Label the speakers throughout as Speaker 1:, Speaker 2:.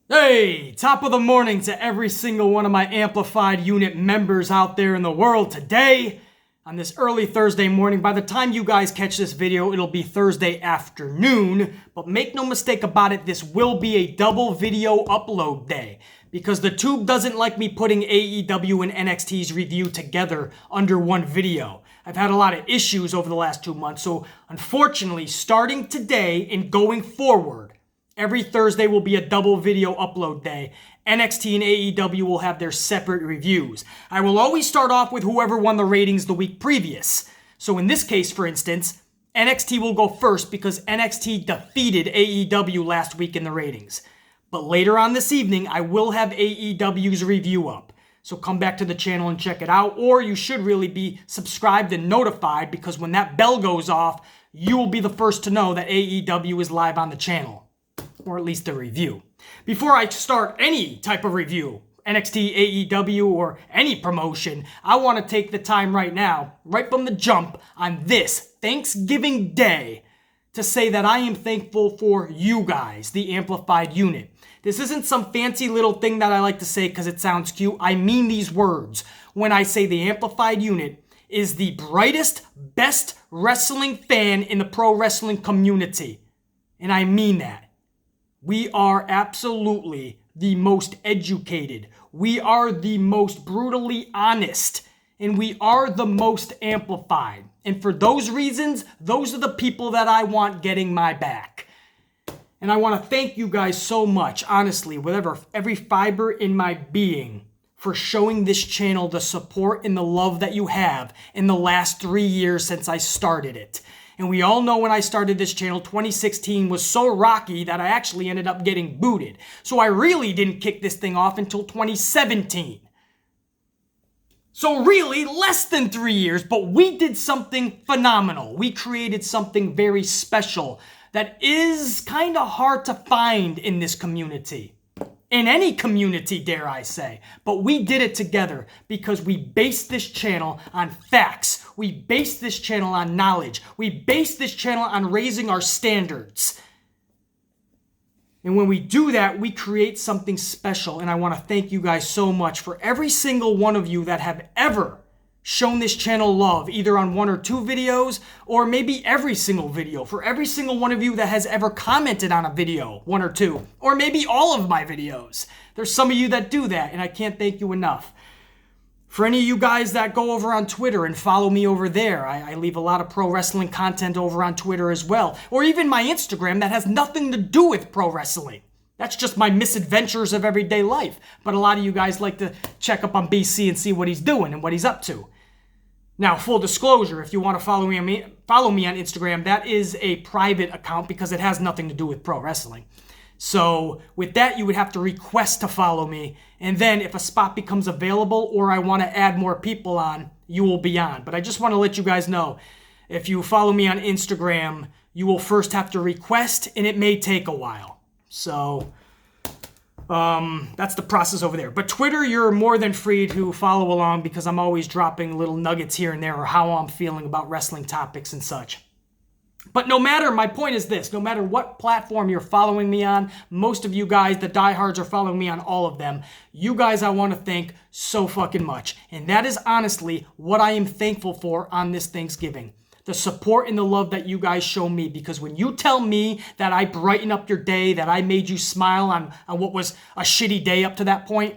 Speaker 1: Hey, top of the morning to every single one of my Amplified Unit members out there in the world today. On this early Thursday morning, by the time you guys catch this video, it'll be Thursday afternoon. But make no mistake about it, this will be a double video upload day. Because the tube doesn't like me putting AEW and NXT's review together under one video. I've had a lot of issues over the last 2 months, so unfortunately, starting today and going forward, every Thursday will be a double video upload day. NXT and AEW will have their separate reviews. I will always start off with whoever won the ratings the week previous. So in this case, for instance, NXT will go first because NXT defeated AEW last week in the ratings. But later on this evening, I will have AEW's review up. So come back to the channel and check it out, or you should really be subscribed and notified because when that bell goes off, you will be the first to know that AEW is live on the channel. Or at least a review. Before I start any type of review, NXT, AEW, or any promotion, I want to take the time right now, right from the jump, on this Thanksgiving Day, to say that I am thankful for you guys, the Amplified Unit. This isn't some fancy little thing that I like to say because it sounds cute. I mean these words when I say the Amplified Unit is the brightest, best wrestling fan in the pro wrestling community. And I mean that. We are absolutely the most educated. We are the most brutally honest. And we are the most amplified. And for those reasons, those are the people that I want getting my back. And I want to thank you guys so much, honestly, with every fiber in my being, for showing this channel the support and the love that you have in the last 3 years since I started it. And we all know when I started this channel, 2016 was so rocky that I actually ended up getting booted. So I really didn't kick this thing off until 2017. So really, less than 3 years, but we did something phenomenal. We created something very special that is kind of hard to find in this community. In any community, dare I say. But we did it together because we based this channel on facts. We based this channel on knowledge. We based this channel on raising our standards. And when we do that, we create something special. And I want to thank you guys so much for every single one of you that have ever shown this channel love, either on 1 or 2 videos, or maybe every single video. For every single one of you that has ever commented on a video, 1 or 2, or maybe all of my videos. There's some of you that do that, and I can't thank you enough. For any of you guys that go over on Twitter and follow me over there, I leave a lot of pro wrestling content over on Twitter as well. Or even my Instagram that has nothing to do with pro wrestling. That's just my misadventures of everyday life. But a lot of you guys like to check up on BC and see what he's doing and what he's up to. Now, full disclosure, if you want to follow me on Instagram, that is a private account because it has nothing to do with pro wrestling. So with that, you would have to request to follow me. And then if a spot becomes available or I want to add more people on, you will be on. But I just want to let you guys know, if you follow me on Instagram, you will first have to request and it may take a while. So that's the process over there. But Twitter, you're more than free to follow along because I'm always dropping little nuggets here and there or how I'm feeling about wrestling topics and such. But my point is this, no matter what platform you're following me on, most of you guys, the diehards, are following me on all of them. You guys I want to thank so fucking much. And that is honestly what I am thankful for on this Thanksgiving. The support and the love that you guys show me. Because when you tell me that I brighten up your day, that I made you smile on what was a shitty day up to that point,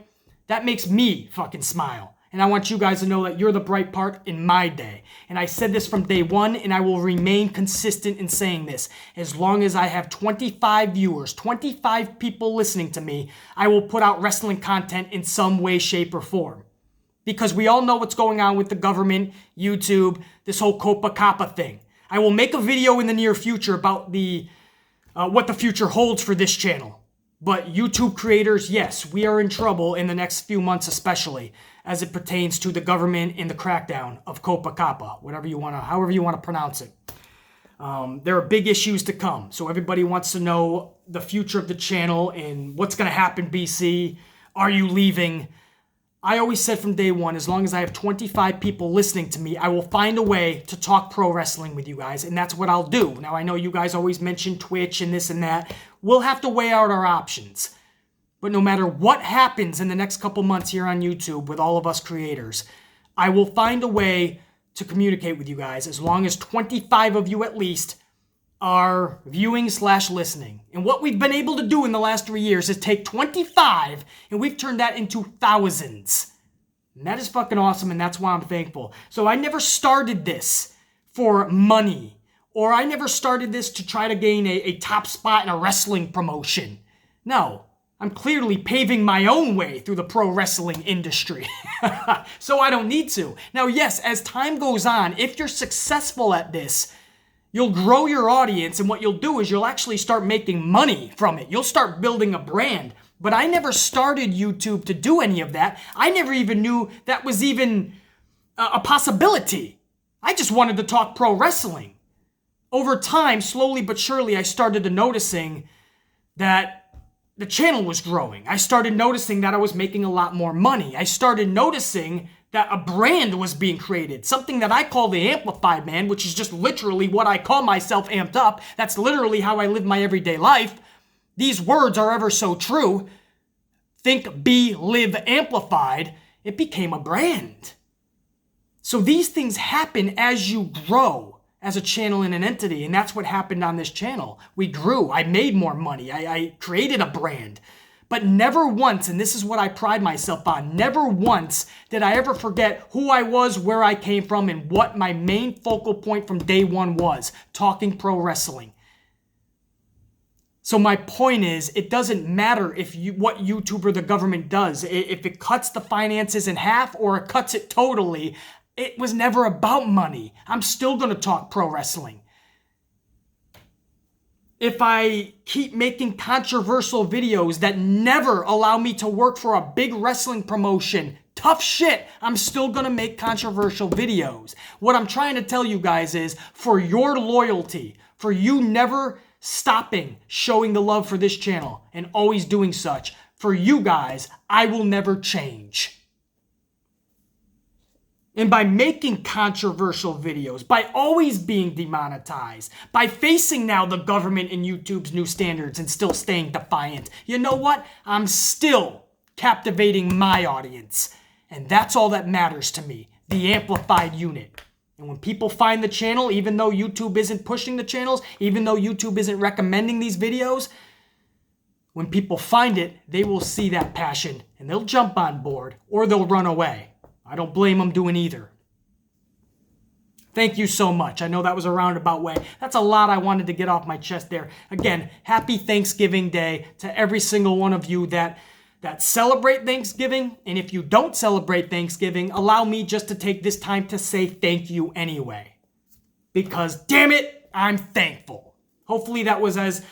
Speaker 1: that makes me fucking smile. And I want you guys to know that you're the bright part in my day. And I said this from day one, and I will remain consistent in saying this. As long as I have 25 viewers, 25 people listening to me, I will put out wrestling content in some way, shape, or form. Because we all know what's going on with the government, YouTube, this whole Copa Kappa thing. I will make a video in the near future about what the future holds for this channel. But YouTube creators, yes, we are in trouble in the next few months especially, as it pertains to the government and the crackdown of Copa Kappa, however you want to pronounce it. There are big issues to come, so everybody wants to know the future of the channel and what's going to happen, BC. Are you leaving? I always said from day one, as long as I have 25 people listening to me, I will find a way to talk pro wrestling with you guys, and that's what I'll do. Now, I know you guys always mention Twitch and this and that. We'll have to weigh out our options. But no matter what happens in the next couple months here on YouTube with all of us creators, I will find a way to communicate with you guys as long as 25 of you at least are viewing/listening. And what we've been able to do in the last 3 years is take 25 and we've turned that into thousands. And that is fucking awesome, and that's why I'm thankful. So I never started this for money, or I never started this to try to gain a top spot in a wrestling promotion. No, I'm clearly paving my own way through the pro wrestling industry. So I don't need to. Now, yes, as time goes on, if you're successful at this, you'll grow your audience, and what you'll do is you'll actually start making money from it. You'll start building a brand. But I never started YouTube to do any of that. I never even knew that was even a possibility. I just wanted to talk pro wrestling. Over time, slowly but surely, I started to noticing that the channel was growing. I started noticing that I was making a lot more money. I started noticing that a brand was being created, something that I call the Amplified Man, which is just literally what I call myself, amped up. That's literally how I live my everyday life. These words are ever so true. Think, be, live, amplified. It became a brand. So these things happen as you grow as a channel and an entity, and that's what happened on this channel. We grew. I made more money. I created a brand. But never once, and this is what I pride myself on, never once did I ever forget who I was, where I came from, and what my main focal point from day one was, talking pro wrestling. So my point is, it doesn't matter what YouTube or the government does. If it cuts the finances in half or it cuts it totally, it was never about money. I'm still going to talk pro wrestling. If I keep making controversial videos that never allow me to work for a big wrestling promotion, tough shit, I'm still going to make controversial videos. What I'm trying to tell you guys is, for your loyalty, for you never stopping showing the love for this channel and always doing such, for you guys, I will never change. And by making controversial videos, by always being demonetized, by facing now the government and YouTube's new standards and still staying defiant, you know what? I'm still captivating my audience. And that's all that matters to me, the amplified unit. And when people find the channel, even though YouTube isn't pushing the channels, even though YouTube isn't recommending these videos, when people find it, they will see that passion and they'll jump on board or they'll run away. I don't blame them doing either. Thank you so much. I know that was a roundabout way. That's a lot I wanted to get off my chest there. Again, happy Thanksgiving Day to every single one of you that celebrate Thanksgiving. And if you don't celebrate Thanksgiving, allow me just to take this time to say thank you anyway. Because damn it, I'm thankful. Hopefully that was as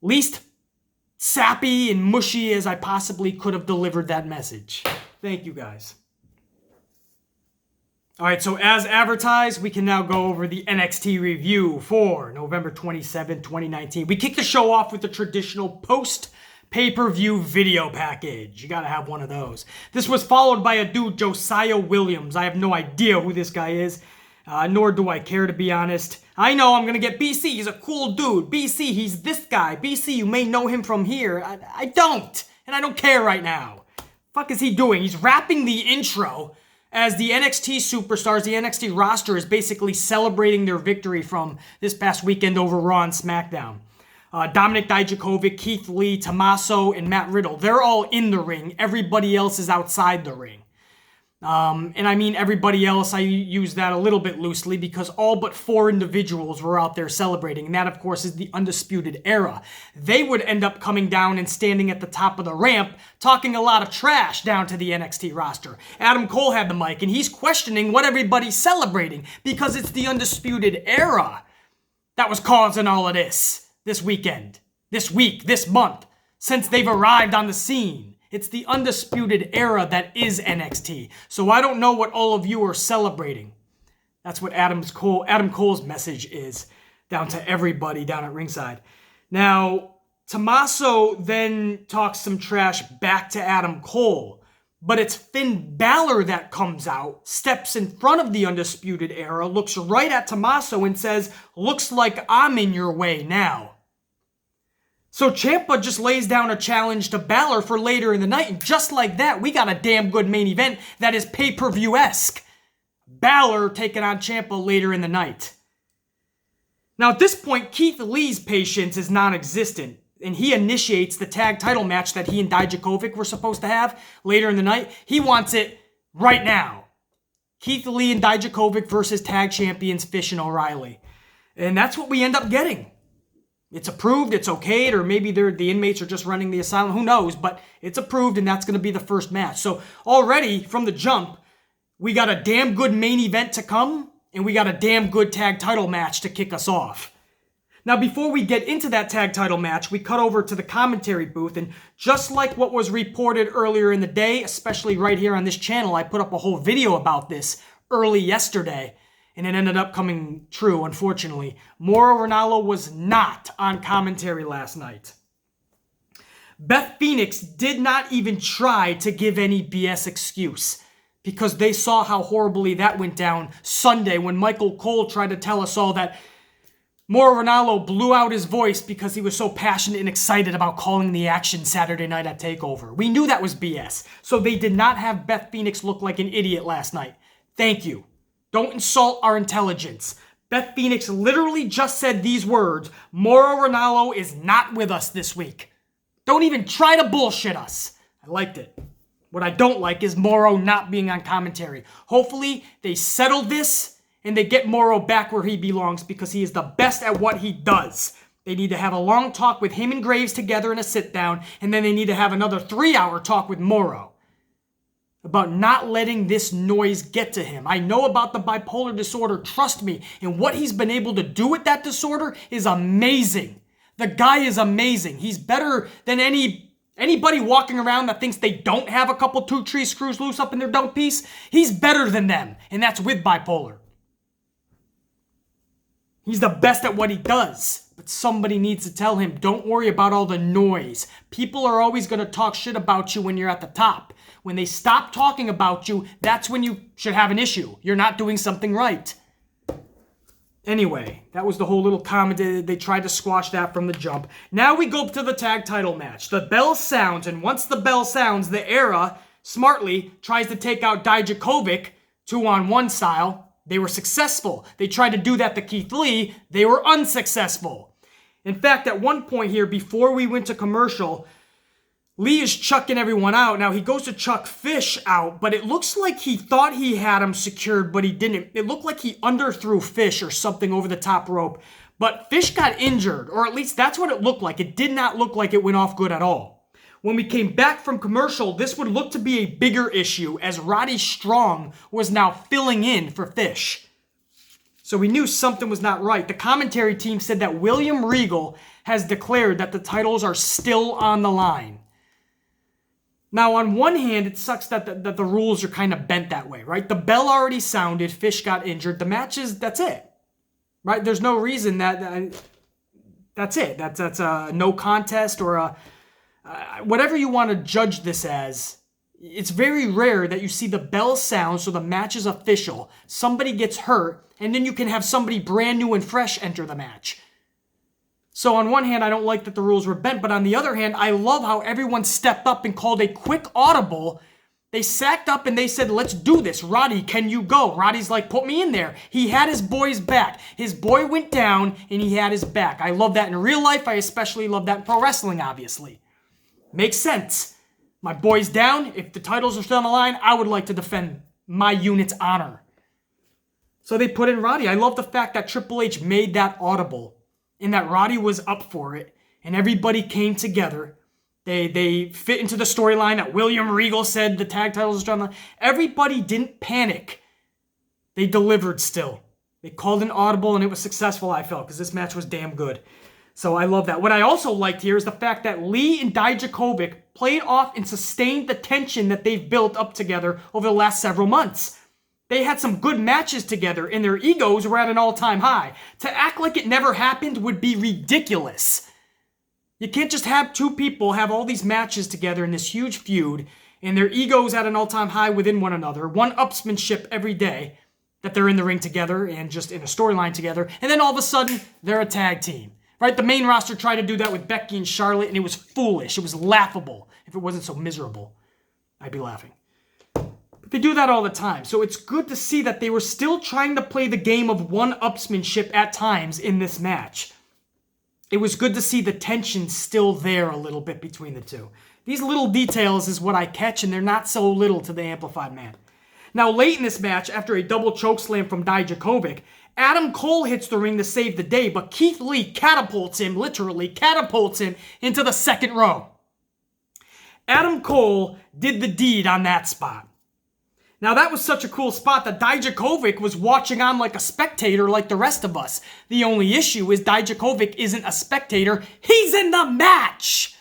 Speaker 1: least sappy and mushy as I possibly could have delivered that message. Thank you guys. All right, so as advertised, we can now go over the NXT review for November 27, 2019. We kick the show off with the traditional post-pay-per-view video package. You gotta have one of those. This was followed by a dude, Josiah Williams. I have no idea who this guy is, nor do I care, to be honest. I know I'm gonna get BC. He's a cool dude. BC, he's this guy. BC, you may know him from here. I don't, and I don't care right now. Fuck is he doing? He's rapping the intro as the NXT superstars, the NXT roster, is basically celebrating their victory from this past weekend over Raw and SmackDown. Dominik Dijakovic, Keith Lee, Tomasso, and Matt Riddle, they're all in the ring. Everybody else is outside the ring. And I mean everybody else, I use that a little bit loosely because all but 4 individuals were out there celebrating. And that, of course, is the Undisputed Era. They would end up coming down and standing at the top of the ramp, talking a lot of trash down to the NXT roster. Adam Cole had the mic, and he's questioning what everybody's celebrating because it's the Undisputed Era that was causing all of this weekend, this week, this month, since they've arrived on the scene. It's the Undisputed Era that is NXT. So I don't know what all of you are celebrating. That's what Adam Cole's message is down to everybody down at ringside. Now, Tomasso then talks some trash back to Adam Cole. But it's Finn Balor that comes out, steps in front of the Undisputed Era, looks right at Tomasso and says, "Looks like I'm in your way now." So Ciampa just lays down a challenge to Balor for later in the night, and just like that, we got a damn good main event that is pay-per-view-esque. Balor taking on Ciampa later in the night. Now at this point, Keith Lee's patience is non-existent, and he initiates the tag title match that he and Dijakovic were supposed to have later in the night. He wants it right now. Keith Lee and Dijakovic versus tag champions Fish and O'Reilly. And that's what we end up getting. It's approved, it's okayed, or maybe the inmates are just running the asylum, who knows, but it's approved and that's going to be the first match. So already from the jump, we got a damn good main event to come, and we got a damn good tag title match to kick us off. Now before we get into that tag title match, we cut over to the commentary booth, and just like what was reported earlier in the day, especially right here on this channel, I put up a whole video about this early yesterday. And it ended up coming true, unfortunately. Mauro Ranallo was not on commentary last night. Beth Phoenix did not even try to give any BS excuse, because they saw how horribly that went down Sunday when Michael Cole tried to tell us all that Mauro Ranallo blew out his voice because he was so passionate and excited about calling the action Saturday night at TakeOver. We knew that was BS. So they did not have Beth Phoenix look like an idiot last night. Thank you. Don't insult our intelligence. Beth Phoenix literally just said these words: Mauro Ranallo is not with us this week. Don't even try to bullshit us. I liked it. What I don't like is Mauro not being on commentary. Hopefully they settle this and they get Mauro back where he belongs, because he is the best at what he does. They need to have a long talk with him and Graves together in a sit down, and then they need to have another 3-hour talk with Mauro about not letting this noise get to him. I know about the bipolar disorder, trust me, and what he's been able to do with that disorder is amazing. The guy is amazing. He's better than anybody walking around that thinks they don't have a couple 2-tree screws loose up in their dome piece. He's better than them, and that's with bipolar. He's the best at what he does, but somebody needs to tell him, don't worry about all the noise. People are always going to talk shit about you when you're at the top. When they stop talking about you, that's when you should have an issue. You're not doing something right. Anyway, that was the whole little comment. They tried to squash that from the jump. Now we go to the tag title match. The bell sounds, and once the bell sounds, the Era smartly tries to take out Dijakovic 2-on-1 style. They were successful. They tried to do that to Keith Lee. They were unsuccessful. In fact, at one point here, before we went to commercial, Lee is chucking everyone out. Now, he goes to chuck Fish out, but it looks like he thought he had him secured, but he didn't. It looked like he underthrew Fish or something over the top rope. But Fish got injured, or at least that's what it looked like. It did not look like it went off good at all. When we came back from commercial, this would look to be a bigger issue, as Roddy Strong was now filling in for Fish. So we knew something was not right. The commentary team said that William Regal has declared that the titles are still on the line. Now, on one hand, it sucks that the rules are kind of bent that way, right? The bell already sounded, Fish got injured. The match is, that's it, right? There's no reason that's it. That's a no contest or a whatever you want to judge this as. It's very rare that you see the bell sound, so the match is official. Somebody gets hurt, and then you can have somebody brand new and fresh enter the match. So on one hand, I don't like that the rules were bent, but on the other hand, I love how everyone stepped up and called a quick audible. They sacked up and they said, let's do this. Roddy, can you go? Roddy's like, put me in there. He had his boy's back. His boy went down and he had his back. I love that in real life. I especially love that in pro wrestling, obviously. Makes sense. My boy's down. If the titles are still on the line, I would like to defend my unit's honor. So they put in Roddy. I love the fact that Triple H made that audible, and that Roddy was up for it, and everybody came together. They fit into the storyline that William Regal said the tag titles are still on the line. Everybody didn't panic. They delivered still. They called an audible, and it was successful, I felt, because this match was damn good. So I love that. What I also liked here is the fact that Lee and Dijakovic played off and sustained the tension that they've built up together over the last several months. They had some good matches together, and their egos were at an all-time high. To act like it never happened would be ridiculous. You can't just have two people have all these matches together in this huge feud, and their egos at an all-time high within one another, one-upsmanship every day, that they're in the ring together and just in a storyline together, and then all of a sudden, they're a tag team. Right? The main roster tried to do that with Becky and Charlotte, and it was foolish. It was laughable. If it wasn't so miserable, I'd be laughing. But they do that all the time. So it's good to see that they were still trying to play the game of one-upsmanship at times in this match. It was good to see the tension still there a little bit between the two. These little details is what I catch, and they're not so little to the Amplified Man. Now, late in this match, after a double chokeslam from Dijakovic, Adam Cole hits the ring to save the day, but Keith Lee catapults him, literally catapults him, into the second row. Adam Cole did the deed on that spot. Now, that was such a cool spot that Dijakovic was watching on like a spectator like the rest of us. The only issue is Dijakovic isn't a spectator. He's in the match!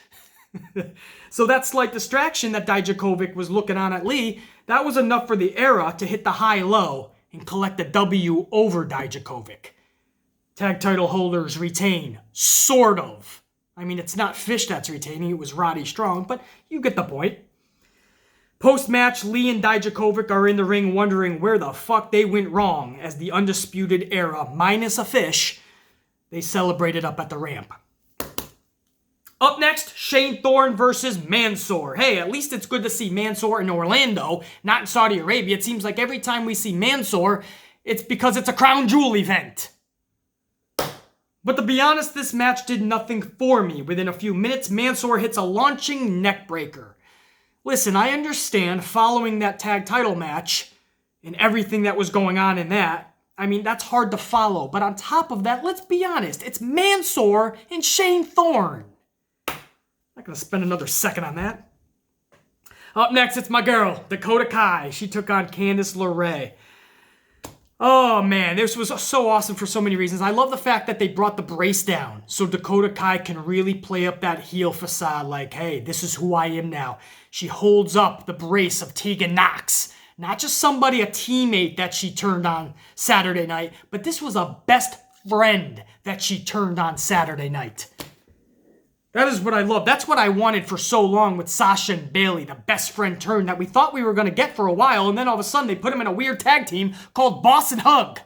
Speaker 1: So that slight distraction that Dijakovic was looking on at Lee, that was enough for the Era to hit the high-low and collect the W over Dijakovic. Tag title holders retain. Sort of. I mean, it's not Fish that's retaining. It was Roddy Strong, but you get the point. Post-match, Lee and Dijakovic are in the ring wondering where the fuck they went wrong as the Undisputed Era, minus a Fish, they celebrated up at the ramp. Up next, Shane Thorne versus Mansoor. Hey, at least it's good to see Mansoor in Orlando, not in Saudi Arabia. It seems like every time we see Mansoor, it's because it's a crown jewel event. But to be honest, this match did nothing for me. Within a few minutes, Mansoor hits a launching neckbreaker. Listen, I understand following that tag title match and everything that was going on in that, I mean, that's hard to follow. But on top of that, let's be honest, it's Mansoor and Shane Thorne. Not going to spend another second on that. Up next, it's my girl, Dakota Kai. She took on Candice LeRae. Oh, man, this was so awesome for so many reasons. I love the fact that they brought the brace down so Dakota Kai can really play up that heel facade like, hey, this is who I am now. She holds up the brace of Tegan Nox. Not just somebody, a teammate that she turned on Saturday night, but this was a best friend that she turned on Saturday night. That is what I love. That's what I wanted for so long with Sasha and Bayley, the best friend turn that we thought we were going to get for a while, and then all of a sudden they put them in a weird tag team called Boss and Hug.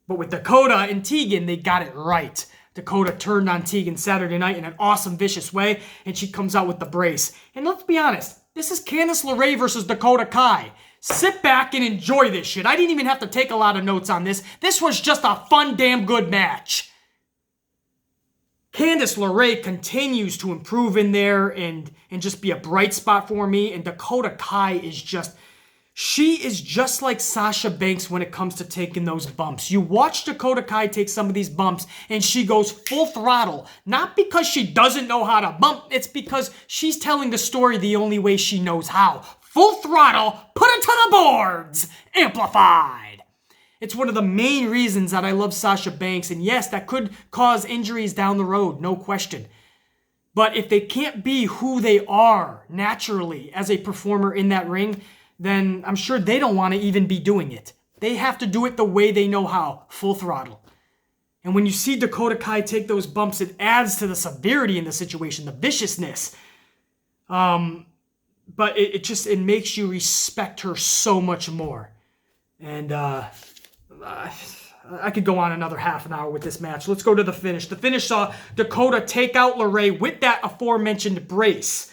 Speaker 1: But with Dakota and Tegan, they got it right. Dakota turned on Tegan Saturday night in an awesome, vicious way, and she comes out with the brace. And let's be honest, this is Candice LeRae versus Dakota Kai. Sit back and enjoy this shit. I didn't even have to take a lot of notes on this. This was just a fun, damn good match. Candice LeRae continues to improve in there and just be a bright spot for me. And Dakota Kai is she is just like Sasha Banks when it comes to taking those bumps. You watch Dakota Kai take some of these bumps and she goes full throttle. Not because she doesn't know how to bump. It's because she's telling the story the only way she knows how. Full throttle, put it to the boards, amplified. It's one of the main reasons that I love Sasha Banks. And yes, that could cause injuries down the road, no question. But if they can't be who they are naturally as a performer in that ring, then I'm sure they don't want to even be doing it. They have to do it the way they know how, full throttle. And when you see Dakota Kai take those bumps, it adds to the severity in the situation, the viciousness. But it makes you respect her so much more. And I could go on another half an hour with this match. Let's go to the finish. The finish saw Dakota take out LeRae with that aforementioned brace.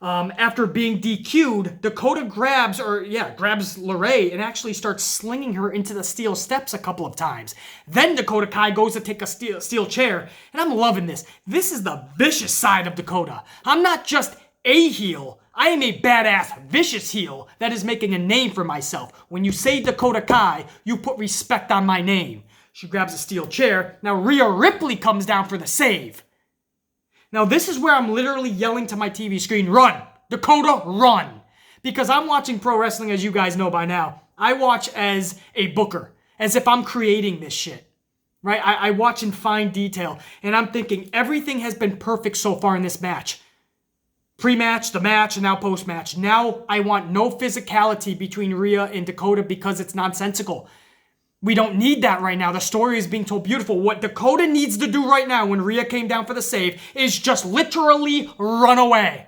Speaker 1: After being DQ'd, Dakota grabs LeRae and actually starts slinging her into the steel steps a couple of times. Then Dakota Kai goes to take a steel chair, and I'm loving this. This is the vicious side of Dakota. I'm not just a heel. I am a badass, vicious heel that is making a name for myself. When you say Dakota Kai, you put respect on my name. She grabs a steel chair. Now Rhea Ripley comes down for the save. Now this is where I'm literally yelling to my TV screen, run! Dakota, run! Because I'm watching pro wrestling, as you guys know by now. I watch as a booker, as if I'm creating this shit. Right? I watch in fine detail, and I'm thinking everything has been perfect so far in this match. Pre-match, the match, and now post-match. Now I want no physicality between Rhea and Dakota because it's nonsensical. We don't need that right now. The story is being told beautiful. What Dakota needs to do right now when Rhea came down for the save is just literally run away.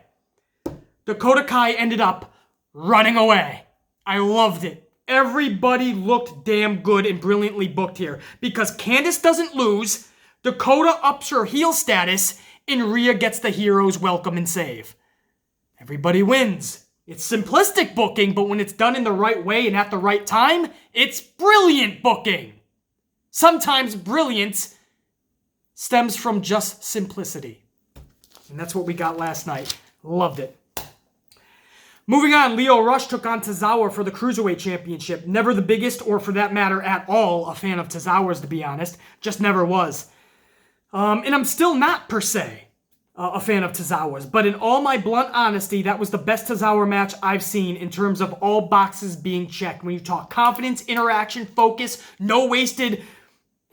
Speaker 1: Dakota Kai ended up running away. I loved it. Everybody looked damn good and brilliantly booked here because Candice doesn't lose. Dakota ups her heel status, and Rhea gets the hero's welcome and save. Everybody wins. It's simplistic booking, but when it's done in the right way and at the right time, it's brilliant booking. Sometimes brilliance stems from just simplicity. And that's what we got last night. Loved it. Moving on, Lio Rush took on Tozawa for the Cruiserweight Championship. Never the biggest, or for that matter at all, a fan of Tozawa's, to be honest. Just never was. And I'm still not, per se, a fan of Tozawa's. But in all my blunt honesty, that was the best Tozawa match I've seen in terms of all boxes being checked. When you talk confidence, interaction, focus, no wasted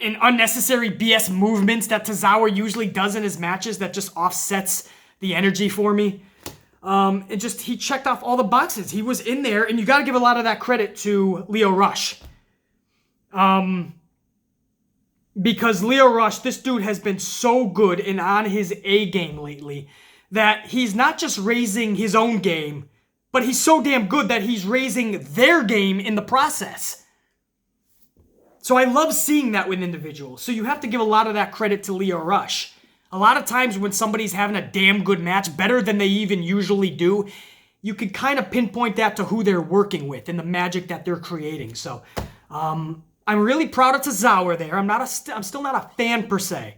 Speaker 1: and unnecessary BS movements that Tozawa usually does in his matches that just offsets the energy for me. He checked off all the boxes. He was in there, and you got to give a lot of that credit to Lio Rush. Because Lio Rush, this dude has been so good and on his A game lately that he's not just raising his own game, but he's so damn good that he's raising their game in the process. So I love seeing that with individuals. So you have to give a lot of that credit to Lio Rush. A lot of times when somebody's having a damn good match, better than they even usually do, you can kind of pinpoint that to who they're working with and the magic that they're creating. So I'm really proud of Tozawa there. I'm still not a fan per se,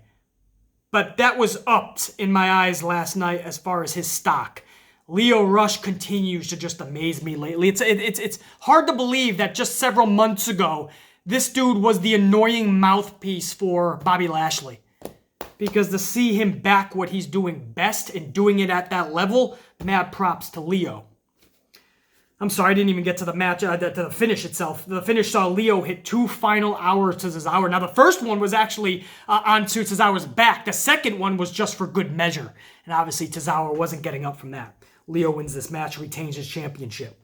Speaker 1: but that was upped in my eyes last night as far as his stock. Lio Rush continues to just amaze me lately. It's hard to believe that just several months ago, this dude was the annoying mouthpiece for Bobby Lashley. Because to see him back what he's doing best and doing it at that level, mad props to Lio. I'm sorry, I didn't even get to the match, to the finish itself. The finish saw Lio hit 2 final hours to Tozawa. Now, the first one was actually onto Tozawa's back. The second one was just for good measure. And obviously, Tozawa wasn't getting up from that. Lio wins this match, retains his championship.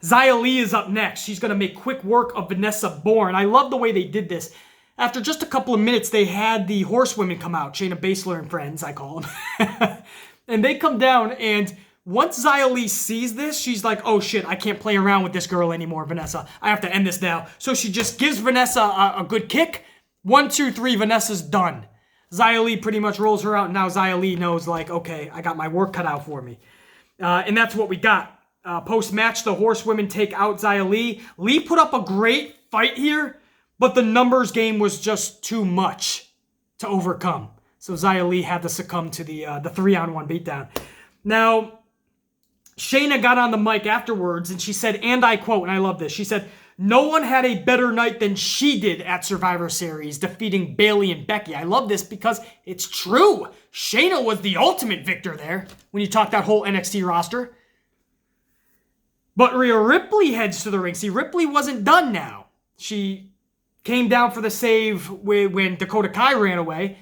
Speaker 1: Xia Li is up next. She's going to make quick work of Vanessa Bourne. I love the way they did this. After just a couple of minutes, they had the horsewomen come out. Shayna Baszler and friends, I call them. And they come down, and once Xia Li sees this, she's like, oh shit, I can't play around with this girl anymore, Vanessa. I have to end this now. So she just gives Vanessa a good kick. 1, 2, 3, Vanessa's done. Xia Li pretty much rolls her out, and now Xia Li knows, like, okay, I got my work cut out for me. And that's what we got. Post-match, the horsewomen take out Xia Li. Li put up a great fight here, but the numbers game was just too much to overcome. So Xia Li had to succumb to the 3-on-1 beatdown. Now, Shayna got on the mic afterwards, and she said, and I quote, and I love this, she said, no one had a better night than she did at Survivor Series, defeating Bayley and Becky. I love this because it's true. Shayna was the ultimate victor there when you talk that whole NXT roster. But Rhea Ripley heads to the ring. See, Ripley wasn't done now. She came down for the save when Dakota Kai ran away.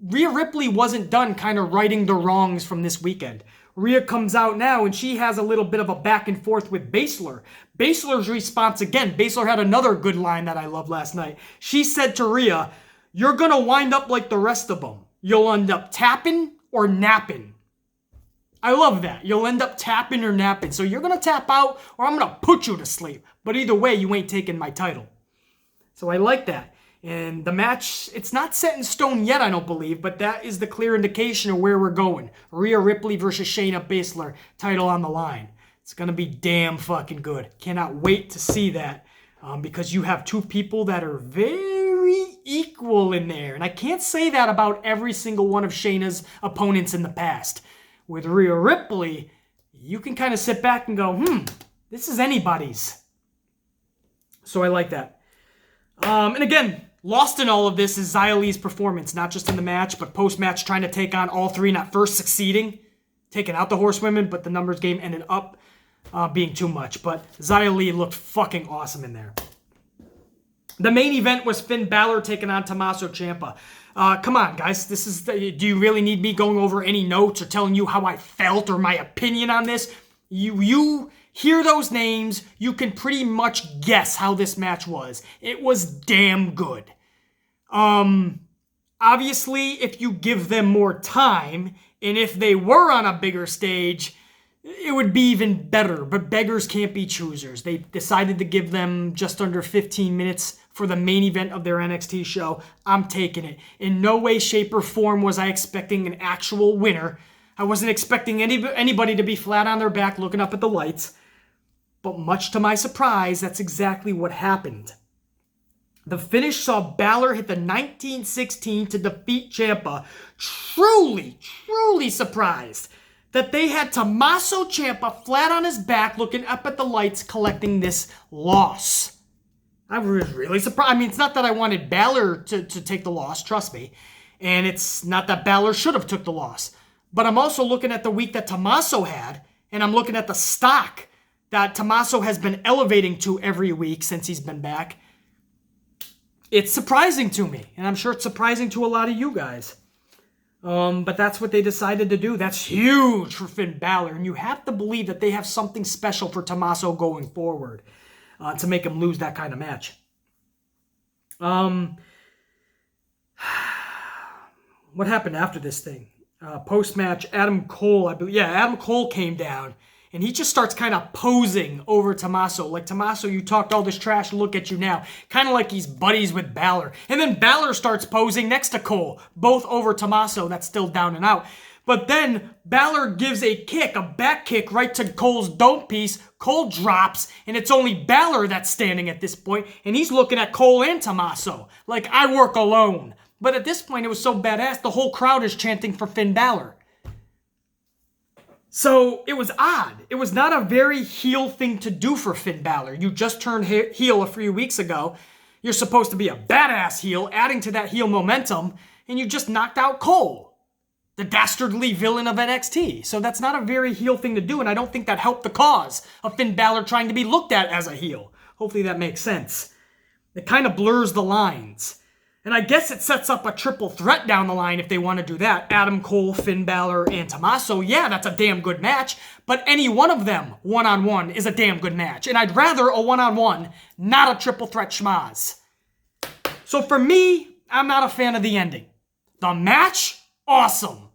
Speaker 1: Rhea Ripley wasn't done kind of righting the wrongs from this weekend. Rhea comes out now, and she has a little bit of a back and forth with Baszler. Baszler's response again. Baszler had another good line that I loved last night. She said to Rhea, you're going to wind up like the rest of them. You'll end up tapping or napping. I love that. You'll end up tapping or napping. So you're going to tap out, or I'm going to put you to sleep. But either way, you ain't taking my title. So I like that. And the match, it's not set in stone yet, I don't believe, but that is the clear indication of where we're going. Rhea Ripley versus Shayna Baszler, title on the line. It's going to be damn fucking good. Cannot wait to see that because you have two people that are very equal in there. And I can't say that about every single one of Shayna's opponents in the past. With Rhea Ripley, you can kind of sit back and go, this is anybody's. So I like that. And again, lost in all of this is Xia Li's performance, not just in the match, but post-match trying to take on all three, not first succeeding, taking out the horsewomen, but the numbers game ended up being too much. But Xia Li looked fucking awesome in there. The main event was Finn Balor taking on Tomasso Ciampa. Come on, guys. Do you really need me going over any notes or telling you how I felt or my opinion on this? You hear those names, you can pretty much guess how this match was. It was damn good. Obviously, if you give them more time, and if they were on a bigger stage, it would be even better, but beggars can't be choosers. They decided to give them just under 15 minutes for the main event of their NXT show. I'm taking it. In no way, shape, or form was I expecting an actual winner. I wasn't expecting anybody to be flat on their back looking up at the lights. But much to my surprise, that's exactly what happened. The finish saw Balor hit the 1916 to defeat Ciampa. Truly, truly surprised that they had Tomasso Ciampa flat on his back looking up at the lights collecting this loss. I was really surprised. I mean, it's not that I wanted Balor to take the loss, trust me. And it's not that Balor should have took the loss. But I'm also looking at the week that Tomasso had, and I'm looking at the stock that Tomasso has been elevating to every week since he's been back. It's surprising to me, and I'm sure it's surprising to a lot of you guys. But that's what they decided to do. That's huge for Finn Balor, and you have to believe that they have something special for Tomasso going forward to make him lose that kind of match. What happened after this thing? Post-match, Adam Cole, Adam Cole came down, and he just starts kind of posing over Tomasso. Like, Tomasso, you talked all this trash, look at you now. Kind of like he's buddies with Balor. And then Balor starts posing next to Cole, both over Tomasso. That's still down and out. But then Balor gives a kick, a back kick right to Cole's dome piece. Cole drops, and it's only Balor that's standing at this point, and he's looking at Cole and Tomasso. Like, I work alone. But at this point, it was so badass, the whole crowd is chanting for Finn Balor. So, it was odd. It was not a very heel thing to do for Finn Balor. You just turned heel a few weeks ago. You're supposed to be a badass heel, adding to that heel momentum, and you just knocked out Cole, the dastardly villain of NXT. So that's not a very heel thing to do, and I don't think that helped the cause of Finn Balor trying to be looked at as a heel. Hopefully that makes sense. It kind of blurs the lines. And I guess it sets up a triple threat down the line if they want to do that. Adam Cole, Finn Balor, and Tomasso. Yeah, that's a damn good match. But any one of them, one-on-one, is a damn good match. And I'd rather a one-on-one, not a triple threat schmaz. So for me, I'm not a fan of the ending. The match, awesome.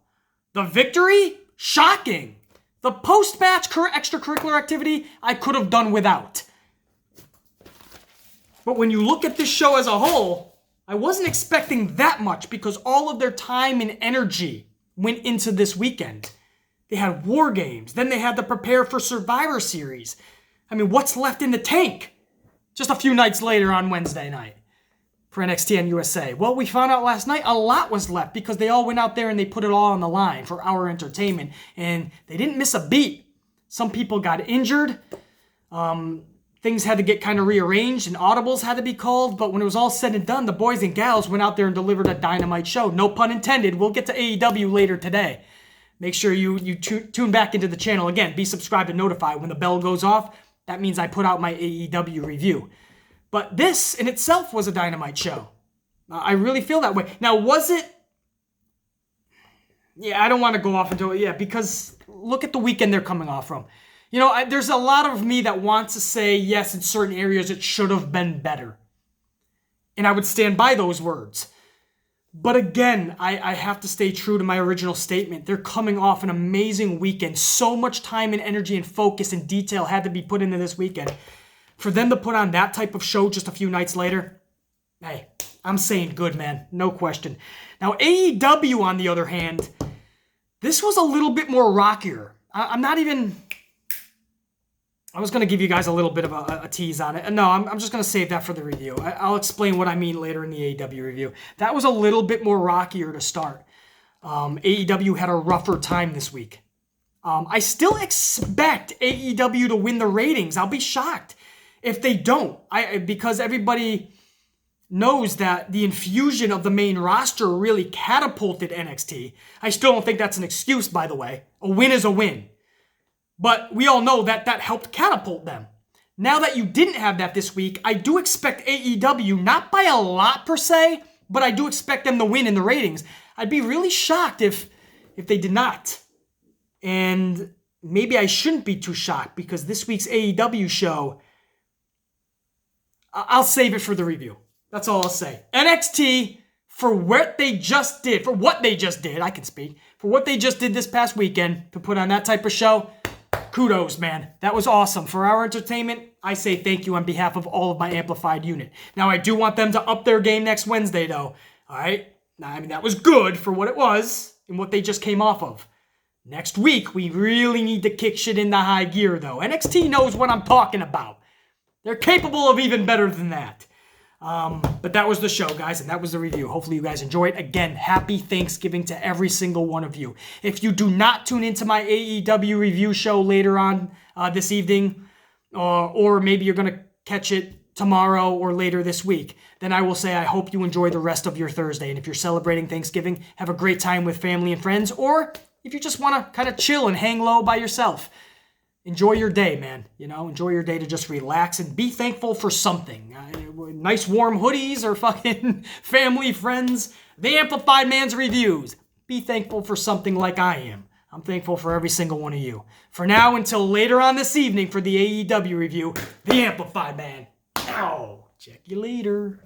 Speaker 1: The victory, shocking. The post-match extracurricular activity, I could have done without. But when you look at this show as a whole, I wasn't expecting that much because all of their time and energy went into this weekend. They had War Games. Then they had to prepare for Survivor Series. I mean, what's left in the tank? Just a few nights later on Wednesday night for NXT and USA. Well, we found out last night a lot was left because they all went out there and they put it all on the line for our entertainment. And they didn't miss a beat. Some people got injured. Things had to get kind of rearranged and audibles had to be called. But when it was all said and done, the boys and gals went out there and delivered a dynamite show. No pun intended. We'll get to AEW later today. Make sure you tune back into the channel. Again, be subscribed and notified. When the bell goes off, that means I put out my AEW review. But this in itself was a dynamite show. I really feel that way. Now, was it? Yeah, I don't want to go off into it. Yeah, because look at the weekend they're coming off from. You know, there's a lot of me that wants to say, yes, in certain areas it should have been better. And I would stand by those words. But again, I have to stay true to my original statement. They're coming off an amazing weekend. So much time and energy and focus and detail had to be put into this weekend. For them to put on that type of show just a few nights later, hey, I'm saying good, man. No question. Now, AEW, on the other hand, this was a little bit more rockier. I'm not even... I was going to give you guys a little bit of a tease on it. No, I'm just going to save that for the review. I'll explain what I mean later in the AEW review. That was a little bit more rockier to start. AEW had a rougher time this week. I still expect AEW to win the ratings. I'll be shocked if they don't. Because everybody knows that the infusion of the main roster really catapulted NXT. I still don't think that's an excuse, by the way. A win is a win. But we all know that that helped catapult them. Now that you didn't have that this week, I do expect AEW, not by a lot per se, but I do expect them to win in the ratings. I'd be really shocked if they did not. And maybe I shouldn't be too shocked because this week's AEW show, I'll save it for the review. That's all I'll say. NXT, for what they just did, I can speak, for what they just did this past weekend to put on that type of show, kudos, man. That was awesome. For our entertainment, I say thank you on behalf of all of my Amplified unit. Now, I do want them to up their game next Wednesday, though. All right? I mean, that was good for what it was and what they just came off of. Next week, we really need to kick shit into high gear, though. NXT knows what I'm talking about. They're capable of even better than that. But that was the show, guys, and that was the review. Hopefully you guys enjoyed. Again, happy Thanksgiving to every single one of you. If you do not tune into my AEW review show later on this evening, or maybe you're going to catch it tomorrow or later this week, then I will say I hope you enjoy the rest of your Thursday. And if you're celebrating Thanksgiving, have a great time with family and friends, or if you just want to kind of chill and hang low by yourself, enjoy your day, man. You know, enjoy your day to just relax and be thankful for something. Nice warm hoodies or fucking family, friends. The Amplified Man's reviews. Be thankful for something like I am. I'm thankful for every single one of you. For now, until later on this evening for the AEW review, the Amplified Man. Ow. Check you later.